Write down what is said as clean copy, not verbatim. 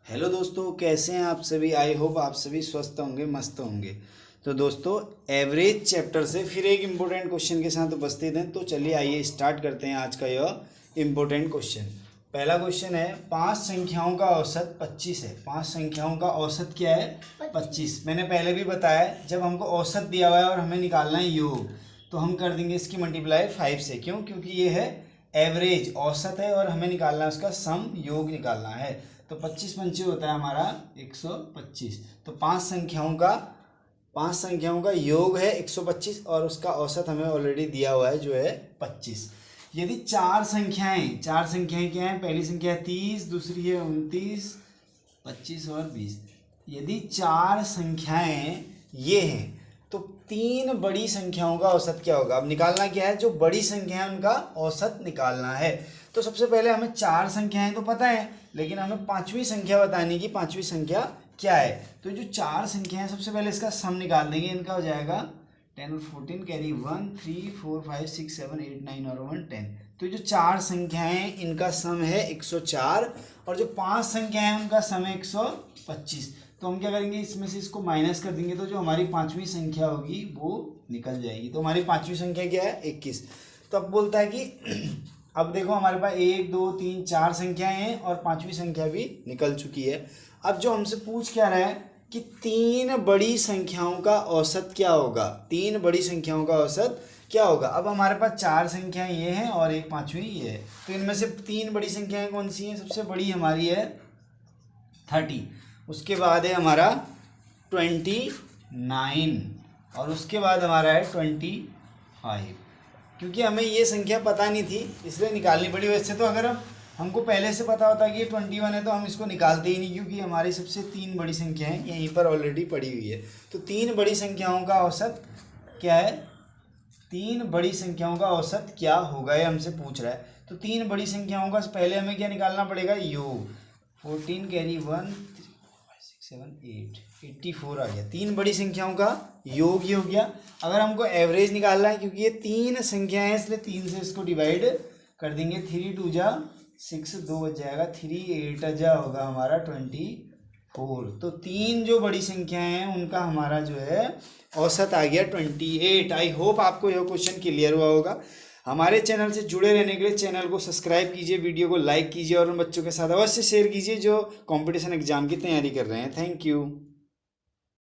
Hello दोस्तों, कैसे हैं आप सभी। आई होप आप सभी स्वस्थ होंगे, मस्त होंगे। तो दोस्तों, एवरेज चैप्टर से फिर एक इम्पोर्टेंट क्वेश्चन के साथ उपस्थित हैं। तो चलिए आइए स्टार्ट करते हैं आज का यह इम्पोर्टेंट क्वेश्चन। पहला क्वेश्चन है, 5 संख्याओं का औसत 25 है। 5 संख्याओं का औसत क्या है? 25। मैंने पहले भी बताया, जब हमको औसत दिया हुआ है और हमें निकालना है योग, तो हम कर देंगे इसकी मल्टीप्लाई 5 से। क्यों? क्योंकि ये है एवरेज, औसत है और हमें निकालना है उसका सम, योग निकालना है। तो 25 पंचे होता है हमारा 125। तो 5 संख्याओं का योग है 125 और उसका औसत हमें ऑलरेडी दिया हुआ है जो है 25। यदि 4 संख्याएं क्या हैं? पहली संख्या है 30, दूसरी है 29, 25 और 20। यदि 4 संख्याएं ये हैं तो 3 बड़ी संख्याओं का औसत क्या होगा? अब निकालना क्या है? जो बड़ी संख्या है उनका औसत निकालना है। तो सबसे पहले हमें 4 संख्याएं तो पता है, लेकिन हमें 5वीं संख्या बतानी कि 5वीं संख्या क्या है। तो जो 4 संख्या है, सबसे पहले इसका सम निकाल देंगे। इनका हो जाएगा 10 और 14 कैरी 1 3 4 5 6 7 8 9 और 1 10। तो जो 4 संख्याएं इनका सम है 104 और जो 5 संख्याएं हैं उनका सम है 125। तो हम क्या करेंगे, इसमें से इसको माइनस कर देंगे तो जो हमारी 5वीं संख्या होगी वो निकल जाएगी। तो हमारी 5वीं संख्या क्या है? 21। तो अब बोलता है कि अब देखो हमारे पास 1 2 3 4 संख्याएं हैं और 5वीं संख्या भी निकल चुकी है। अब जो हमसे पूछ क्या रहा है कि 3 बड़ी संख्याओं का औसत क्या होगा? 3 बड़ी संख्याओं का औसत क्या होगा? अब हमारे पास 4 संख्याएं ये हैं और एक 5वीं ये है। तो इनमें से 3 बड़ी संख्याएं कौन सी हैं? सबसे बड़ी हमारी है 30, उसके बाद है हमारा 29 और उसके बाद हमारा है 25। क्योंकि हमें ये संख्या पता नहीं थी इसलिए निकालनी पड़ी। वैसे तो अगर हमको पहले से पता होता कि ये 21 है तो हम इसको निकालते ही नहीं, क्योंकि हमारी सबसे 3 बड़ी संख्याएं यहीं पर ऑलरेडी पड़ी हुई है। तो 3 बड़ी संख्याओं का औसत क्या है? 3 बड़ी संख्याओं का औसत क्या होगा, ये हमसे पूछ रहा है। तो 3 बड़ी संख्याओं का पहले हमें क्या निकालना पड़ेगा? योग। 14 कैरी 1 3 4 5 6 7 8 84 आ गया। 3 बड़ी संख्याओं का योग ही हो गया। अगर हमको एवरेज निकालना है, क्योंकि ये 3 संख्याएं हैं इसलिए 3 से इसको डिवाइड कर देंगे। 3 2 जा 6, 2 बच जाएगा, 3 8 जा होगा हमारा 24। तो 3 जो बड़ी संख्याएं हैं उनका हमारा जो है औसत आ गया 28। आई होप आपको यह क्वेश्चन क्लियर हुआ होगा। हमारे चैनल से जुड़े रहने के लिए चैनल को सब्सक्राइब कीजिए, वीडियो को लाइक कीजिए और उन बच्चों के साथ अवश्य शेयर कीजिए जो कंपटीशन एग्जाम की तैयारी कर रहे हैं। Thank you.